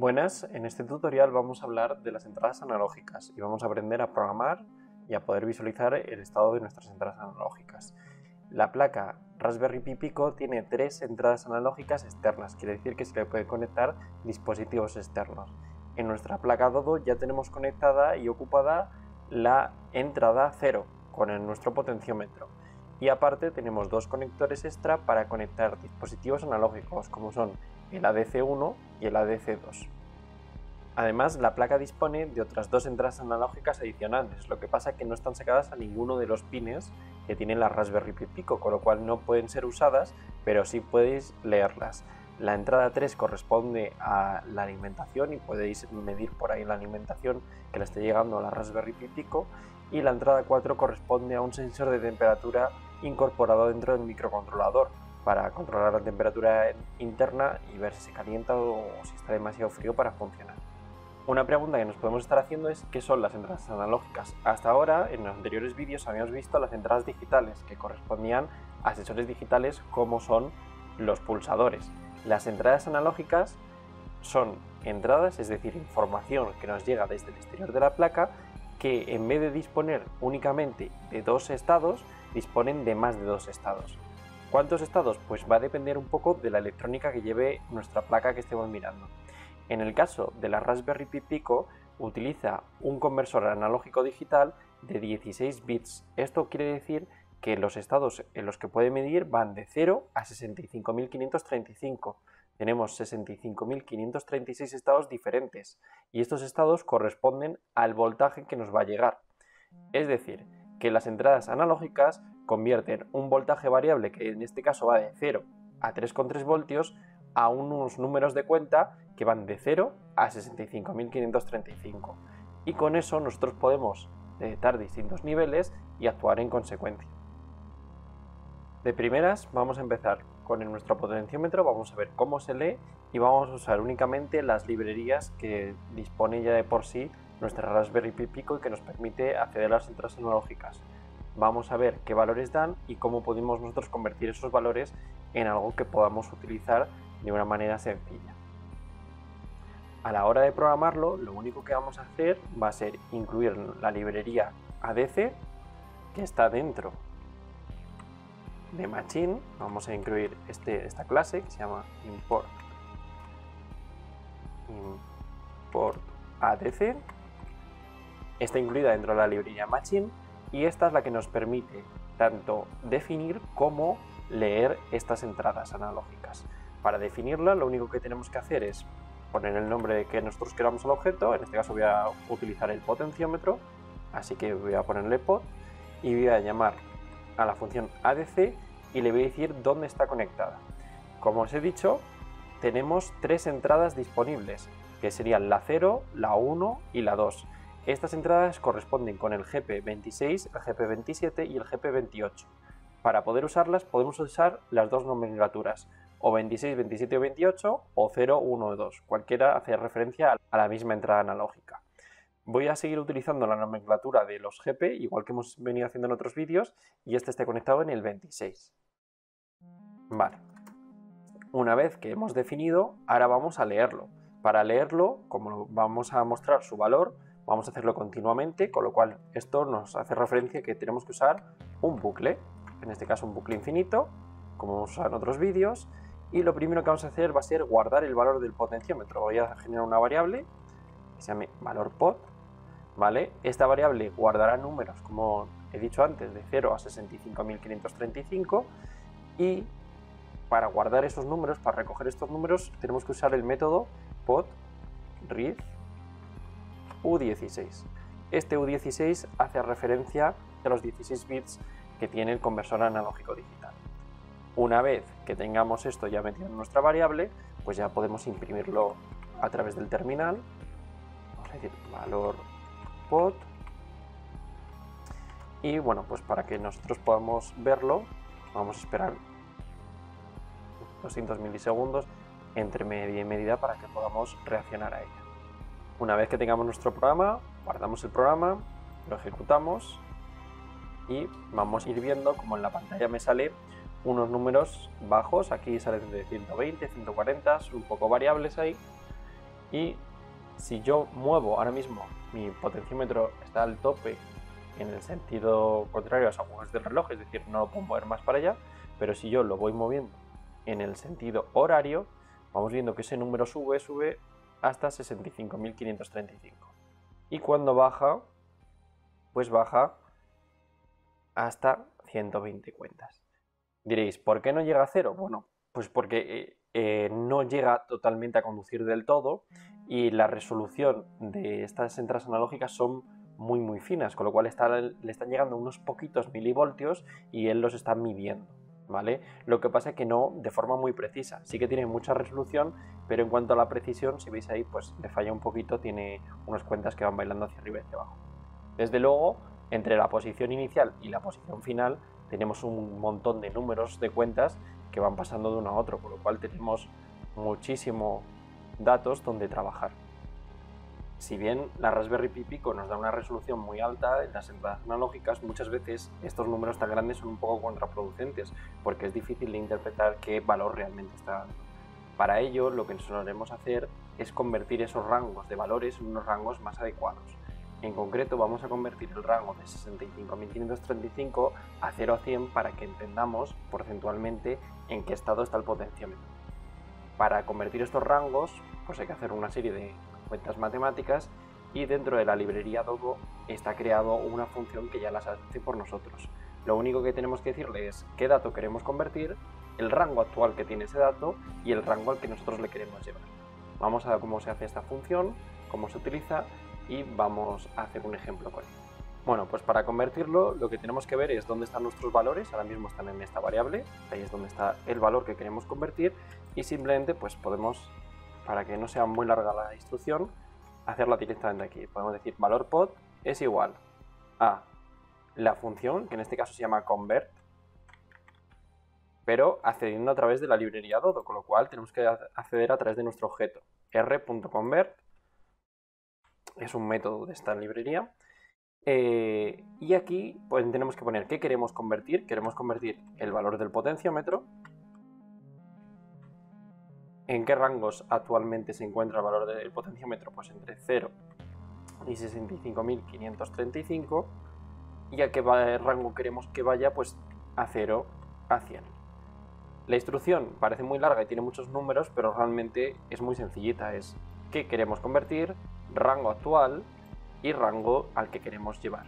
Buenas, en este tutorial vamos a hablar de las entradas analógicas y vamos a aprender a programar y a poder visualizar el estado de nuestras entradas analógicas. La placa Raspberry Pi Pico tiene 3 entradas analógicas externas, quiere decir que se le puede conectar dispositivos externos. En nuestra placa Dodo ya tenemos conectada y ocupada la entrada 0 con nuestro potenciómetro. Y aparte tenemos 2 conectores extra para conectar dispositivos analógicos como son el ADC1 y el ADC2. Además, la placa dispone de otras 2 entradas analógicas adicionales, lo que pasa es que no están sacadas a ninguno de los pines que tiene la Raspberry Pi Pico, con lo cual no pueden ser usadas, pero sí podéis leerlas. La entrada 3 corresponde a la alimentación y podéis medir por ahí la alimentación que le esté llegando a la Raspberry Pi Pico, y la entrada 4 corresponde a un sensor de temperatura incorporado dentro del microcontrolador para controlar la temperatura interna y ver si se calienta o si está demasiado frío para funcionar. Una pregunta que nos podemos estar haciendo es ¿qué son las entradas analógicas? Hasta ahora, en los anteriores vídeos habíamos visto las entradas digitales, que correspondían a sensores digitales como son los pulsadores. Las entradas analógicas son entradas, es decir, información que nos llega desde el exterior de la placa, que en vez de disponer únicamente de 2 estados, disponen de más de 2 estados. ¿Cuántos estados? Pues va a depender un poco de la electrónica que lleve nuestra placa que estemos mirando. En el caso de la Raspberry Pi Pico, utiliza un conversor analógico digital de 16 bits. Esto quiere decir que los estados en los que puede medir van de 0 a 65.535. Tenemos 65.536 estados diferentes y estos estados corresponden al voltaje que nos va a llegar. Es decir, que las entradas analógicas convierten un voltaje variable, que en este caso va de 0 a 3,3 voltios, a unos números de cuenta que van de 0 a 65.535. Y con eso nosotros podemos detectar distintos niveles y actuar en consecuencia. De primeras vamos a empezar con nuestro potenciómetro, vamos a ver cómo se lee y vamos a usar únicamente las librerías que dispone ya de por sí nuestra Raspberry Pi Pico y que nos permite acceder a las entradas analógicas. Vamos a ver qué valores dan y cómo podemos nosotros convertir esos valores en algo que podamos utilizar de una manera sencilla. A la hora de programarlo, lo único que vamos a hacer va a ser incluir la librería ADC que está dentro de Machine. Vamos a incluir esta clase que se llama import ADC. Está incluida dentro de la librería Machine y esta es la que nos permite tanto definir como leer estas entradas analógicas. Para definirla, lo único que tenemos que hacer es poner el nombre que nosotros queramos al objeto. En este caso voy a utilizar el potenciómetro, así que voy a ponerle pod y voy a llamar a la función ADC y le voy a decir dónde está conectada. Como os he dicho, tenemos 3 entradas disponibles, que serían la 0, la 1 y la 2. Estas entradas corresponden con el GP26, el GP27 y el GP28. Para poder usarlas podemos usar las 2 nomenclaturas, o 26, 27 o 28 o 0, 1 o 2. Cualquiera hace referencia a la misma entrada analógica. Voy a seguir utilizando la nomenclatura de los GP, igual que hemos venido haciendo en otros vídeos, y este esté conectado en el 26. Vale. Una vez que hemos definido, ahora vamos a leerlo. Para leerlo, como vamos a mostrar su valor, vamos a hacerlo continuamente, con lo cual esto nos hace referencia que tenemos que usar un bucle, en este caso un bucle infinito, como hemos usado en otros vídeos, y lo primero que vamos a hacer va a ser guardar el valor del potenciómetro. Voy a generar una variable que se llame valor pod, ¿vale? Esta variable guardará números, como he dicho antes, de 0 a 65.535, y para guardar esos números, para recoger estos números, tenemos que usar el método pod read u16. Este u16 hace referencia a los 16 bits que tiene el conversor analógico digital. Una vez que tengamos esto ya metido en nuestra variable, pues ya podemos imprimirlo a través del terminal. Vamos a decir valor pod. Y bueno, pues para que nosotros podamos verlo, vamos a esperar 200 milisegundos entre media y medida para que podamos reaccionar a ella. Una vez que tengamos nuestro programa, guardamos el programa, lo ejecutamos y vamos a ir viendo como en la pantalla me sale unos números bajos. Aquí salen de 120, 140, son un poco variables ahí, Y si yo muevo ahora mismo, mi potenciómetro está al tope en el sentido contrario a los agujas del reloj, es decir, no lo puedo mover más para allá, pero si yo lo voy moviendo en el sentido horario, vamos viendo que ese número sube hasta 65.535. Y cuando baja, pues baja hasta 120 cuentas. Diréis, ¿por qué no llega a cero? Bueno, pues porque no llega totalmente a conducir del todo y la resolución de estas entradas analógicas son muy finas, con lo cual le están llegando unos poquitos milivoltios y él los está midiendo, ¿vale? Lo que pasa es que no de forma muy precisa, sí que tiene mucha resolución, pero en cuanto a la precisión, si veis ahí, pues le falla un poquito, tiene unas cuentas que van bailando hacia arriba y hacia abajo. Desde luego, entre la posición inicial y la posición final tenemos un montón de números de cuentas que van pasando de uno a otro, con lo cual tenemos muchísimos datos donde trabajar. Si bien la Raspberry Pi Pico nos da una resolución muy alta en las entradas analógicas, muchas veces estos números tan grandes son un poco contraproducentes porque es difícil de interpretar qué valor realmente está dando. Para ello, lo que solemos hacer es convertir esos rangos de valores en unos rangos más adecuados. En concreto, vamos a convertir el rango de 65.535 a 0 a 100 para que entendamos porcentualmente en qué estado está el potenciómetro. Para convertir estos rangos, pues hay que hacer una serie de cuentas matemáticas y dentro de la librería Dogo está creado una función que ya las hace por nosotros. Lo único que tenemos que decirle es qué dato queremos convertir, el rango actual que tiene ese dato y el rango al que nosotros le queremos llevar. Vamos a ver cómo se hace esta función, cómo se utiliza y vamos a hacer un ejemplo con ello. Bueno, pues para convertirlo lo que tenemos que ver es dónde están nuestros valores, ahora mismo están en esta variable, ahí es donde está el valor que queremos convertir y simplemente pues podemos, para que no sea muy larga la instrucción, hacerla directamente aquí. Podemos decir valor pod es igual a la función, que en este caso se llama convert, pero accediendo a través de la librería Dodo, con lo cual tenemos que acceder a través de nuestro objeto r.convert, es un método de esta librería. Y aquí pues tenemos que poner qué queremos convertir. Queremos convertir el valor del potenciómetro. ¿En qué rangos actualmente se encuentra el valor del potenciómetro? Pues entre 0 y 65.535. ¿Y a qué rango queremos que vaya? Pues a 0 a 100. La instrucción parece muy larga y tiene muchos números, pero realmente es muy sencillita. Es qué queremos convertir, rango actual y rango al que queremos llevar.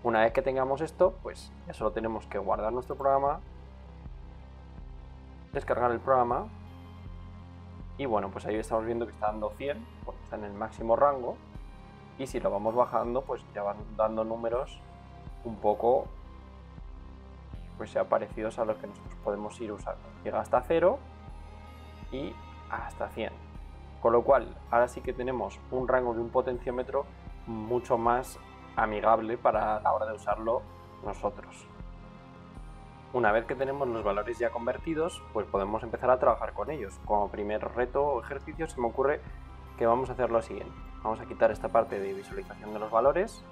Una vez que tengamos esto, pues ya solo tenemos que guardar nuestro programa, descargar el programa y bueno, pues ahí estamos viendo que está dando 100 porque está en el máximo rango y si lo vamos bajando pues ya van dando números un poco pues ya parecidos a los que nosotros podemos ir usando. Llega hasta 0 y hasta 100. Con lo cual ahora sí que tenemos un rango de un potenciómetro mucho más amigable para la hora de usarlo nosotros. Una vez que tenemos los valores ya convertidos, pues podemos empezar a trabajar con ellos. Como primer reto o ejercicio se me ocurre que vamos a hacer lo siguiente. Vamos a quitar esta parte de visualización de los valores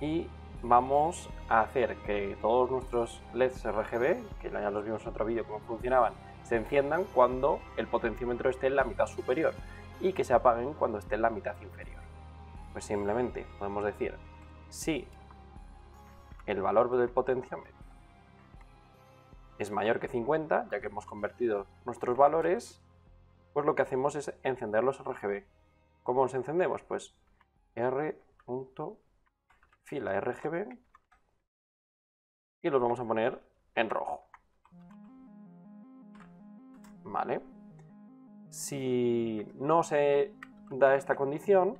y vamos a hacer que todos nuestros LEDs RGB, que ya los vimos en otro vídeo cómo funcionaban, se enciendan cuando el potenciómetro esté en la mitad superior y que se apaguen cuando esté en la mitad inferior. Pues simplemente podemos decir si el valor del potenciómetro es mayor que 50, ya que hemos convertido nuestros valores, pues lo que hacemos es encender los RGB. ¿Cómo los encendemos? Pues r.fila RGB y los vamos a poner en rojo. Vale. Si no se da esta condición,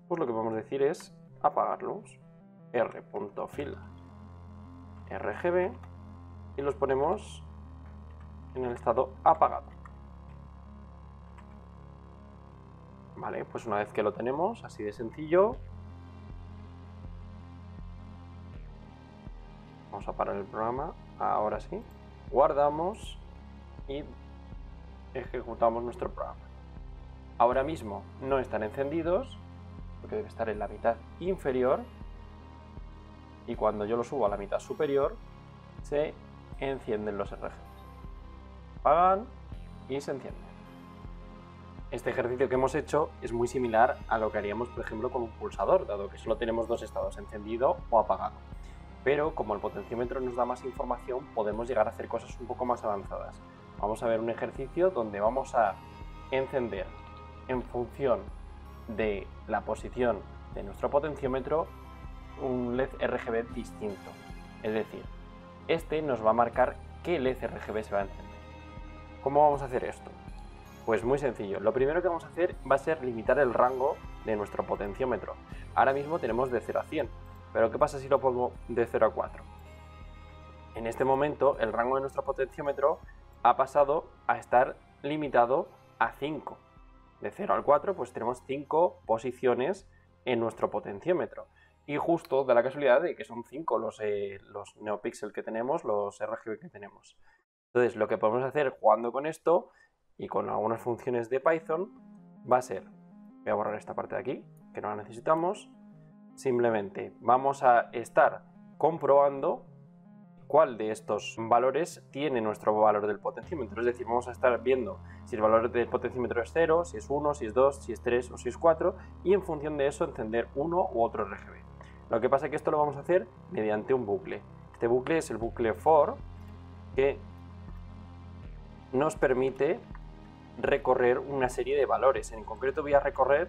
pues lo que podemos decir es apagarlos. r.fila RGB y los ponemos en el estado apagado. Vale, pues una vez que lo tenemos, así de sencillo, vamos a parar el programa, ahora sí, guardamos y ejecutamos nuestro programa. Ahora mismo no están encendidos, porque debe estar en la mitad inferior, y cuando yo lo subo a la mitad superior, se encienden los RGBs. Apagan y se encienden. Este ejercicio que hemos hecho es muy similar a lo que haríamos, por ejemplo, con un pulsador, dado que solo tenemos dos estados, encendido o apagado. Pero como el potenciómetro nos da más información, podemos llegar a hacer cosas un poco más avanzadas. Vamos a ver un ejercicio donde vamos a encender en función de la posición de nuestro potenciómetro un LED RGB distinto. Es decir, este nos va a marcar qué LED RGB se va a encender. ¿Cómo vamos a hacer esto? Pues muy sencillo. Lo primero que vamos a hacer va a ser limitar el rango de nuestro potenciómetro. Ahora mismo tenemos de 0 a 100, pero ¿qué pasa si lo pongo de 0 a 4? En este momento el rango de nuestro potenciómetro ha pasado a estar limitado a 5. De 0 al 4 pues tenemos 5 posiciones en nuestro potenciómetro. Y justo da la casualidad de que son 5 los neopíxeles que tenemos, los RGB que tenemos. Entonces lo que podemos hacer jugando con esto y con algunas funciones de Python va a ser, voy a borrar esta parte de aquí, que no la necesitamos, simplemente vamos a estar comprobando cuál de estos valores tiene nuestro valor del potenciómetro. Es decir, vamos a estar viendo si el valor del potenciómetro es 0, si es 1, si es 2, si es 3 o si es 4 y en función de eso encender uno u otro RGB. Lo que pasa es que esto lo vamos a hacer mediante un bucle. Este bucle es el bucle for, que nos permite recorrer una serie de valores. En concreto voy a recorrer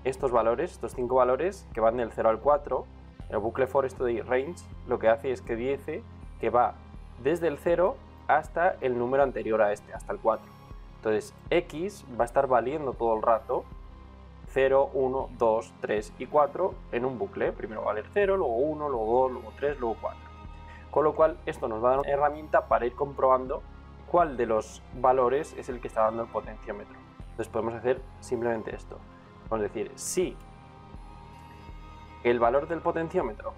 estos valores, estos 5 valores que van del 0 al 4. El bucle for, esto de range, lo que hace es que dice que va desde el 0 hasta el número anterior a este, hasta el 4. Entonces x va a estar valiendo todo el rato 0, 1, 2, 3 y 4 en un bucle. Primero va a valer 0, luego 1, luego 2, luego 3, luego 4. Con lo cual esto nos va a dar una herramienta para ir comprobando cuál de los valores es el que está dando el potenciómetro. Entonces podemos hacer simplemente esto. Vamos a decir, si el valor del potenciómetro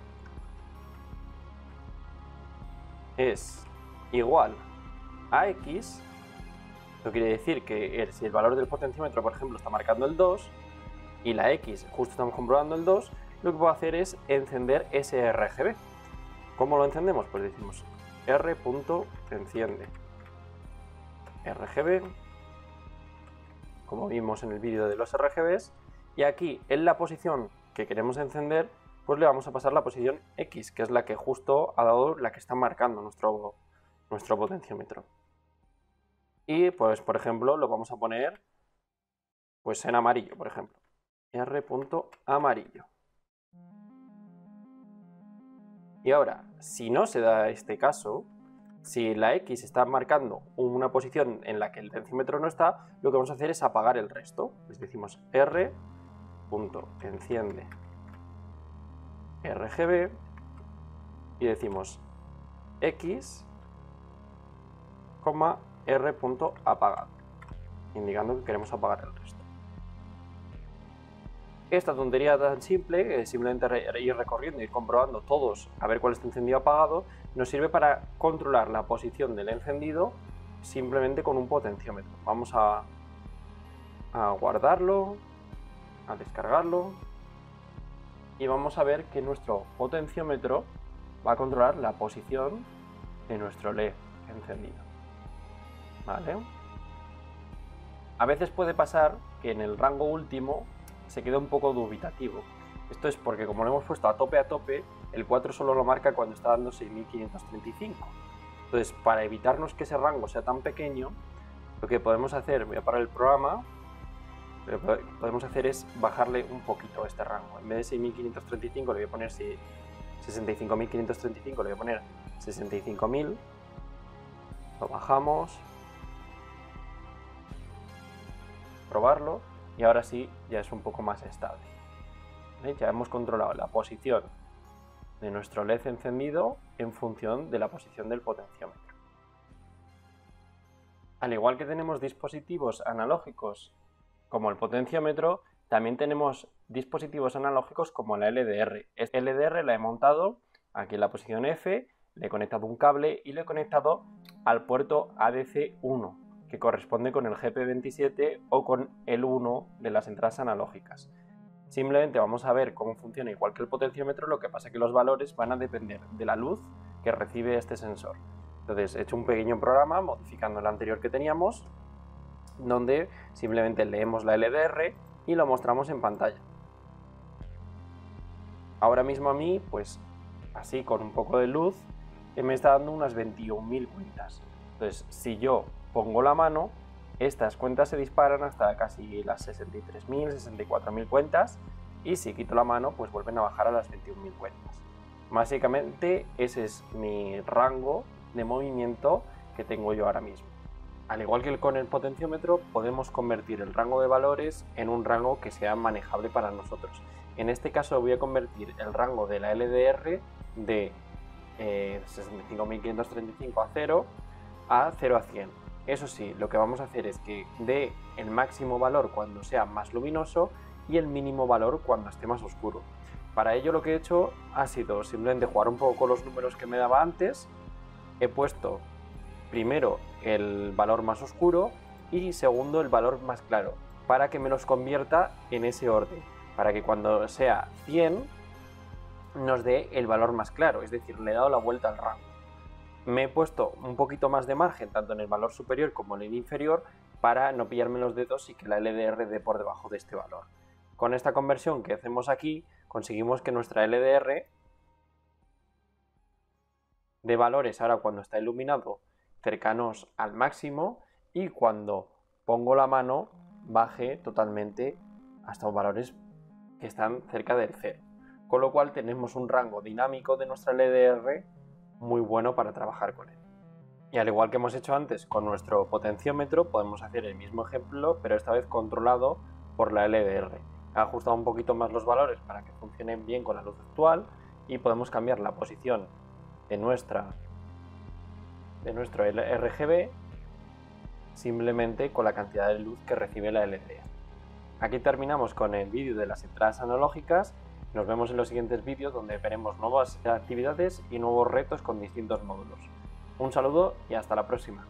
es igual a x, esto quiere decir que si el valor del potenciómetro, por ejemplo, está marcando el 2 y la x justo estamos comprobando el 2, lo que puedo hacer es encender ese RGB. ¿Cómo lo encendemos? Pues decimos r.enciende RGB, como vimos en el vídeo de los RGBs, y aquí en la posición que queremos encender pues le vamos a pasar la posición X, que es la que justo ha dado la que está marcando nuestro potenciómetro. Y pues por ejemplo lo vamos a poner pues en amarillo, por ejemplo, r.amarillo. Y ahora, si no se da este caso, si la X está marcando una posición en la que el tensiómetro no está, lo que vamos a hacer es apagar el resto. Les decimos r.enciende RGB y decimos X, R.apagado, indicando que queremos apagar el resto. Esta tontería tan simple, simplemente ir recorriendo, ir comprobando todos a ver cuál está encendido o apagado, nos sirve para controlar la posición del encendido simplemente con un potenciómetro. Vamos a guardarlo, a descargarlo y vamos a ver que nuestro potenciómetro va a controlar la posición de nuestro LED encendido. ¿Vale? A veces puede pasar que en el rango último se queda un poco dubitativo. Esto es porque como lo hemos puesto a tope, el 4 solo lo marca cuando está dando 6535. Entonces, para evitarnos que ese rango sea tan pequeño, lo que podemos hacer, voy a parar el programa, lo que podemos hacer es bajarle un poquito este rango. En vez de 6535 le voy a poner 65.535, le voy a poner 65.000. Lo bajamos, probarlo. Y ahora sí, ya es un poco más estable. ¿Veis? Ya hemos controlado la posición de nuestro LED encendido en función de la posición del potenciómetro. Al igual que tenemos dispositivos analógicos como el potenciómetro, también tenemos dispositivos analógicos como la LDR. Esta LDR la he montado aquí en la posición F, le he conectado un cable y le he conectado al puerto ADC1. Que corresponde con el GP27 o con el 1 de las entradas analógicas. Simplemente vamos a ver cómo funciona igual que el potenciómetro, lo que pasa es que los valores van a depender de la luz que recibe este sensor. Entonces he hecho un pequeño programa modificando el anterior que teníamos donde simplemente leemos la LDR y lo mostramos en pantalla. Ahora mismo a mí, pues así con un poco de luz, me está dando unas 21.000 cuentas. Entonces, si yo pongo la mano, estas cuentas se disparan hasta casi las 63.000, 64.000 cuentas, y si quito la mano, pues vuelven a bajar a las 21.000 cuentas. Básicamente ese es mi rango de movimiento que tengo yo ahora mismo. Al igual que con el potenciómetro, podemos convertir el rango de valores en un rango que sea manejable para nosotros. En este caso voy a convertir el rango de la LDR de 65.535 a 0 a 0 a 100. Eso sí, lo que vamos a hacer es que dé el máximo valor cuando sea más luminoso y el mínimo valor cuando esté más oscuro. Para ello lo que he hecho ha sido simplemente jugar un poco con los números que me daba antes. He puesto primero el valor más oscuro y segundo el valor más claro, para que me los convierta en ese orden, para que cuando sea 100 nos dé el valor más claro, es decir, le he dado la vuelta al rango. Me he puesto un poquito más de margen tanto en el valor superior como en el inferior para no pillarme los dedos y que la LDR dé por debajo de este valor. Con esta conversión que hacemos aquí conseguimos que nuestra LDR de valores ahora cuando está iluminado cercanos al máximo y cuando pongo la mano baje totalmente hasta valores que están cerca del 0. Con lo cual tenemos un rango dinámico de nuestra LDR muy bueno para trabajar con él. Y al igual que hemos hecho antes con nuestro potenciómetro, podemos hacer el mismo ejemplo, pero esta vez controlado por la LDR. He ajustado un poquito más los valores para que funcionen bien con la luz actual y podemos cambiar la posición de nuestro RGB simplemente con la cantidad de luz que recibe la LDR. Aquí terminamos con el vídeo de las entradas analógicas. Nos vemos en los siguientes vídeos donde veremos nuevas actividades y nuevos retos con distintos módulos. Un saludo y hasta la próxima.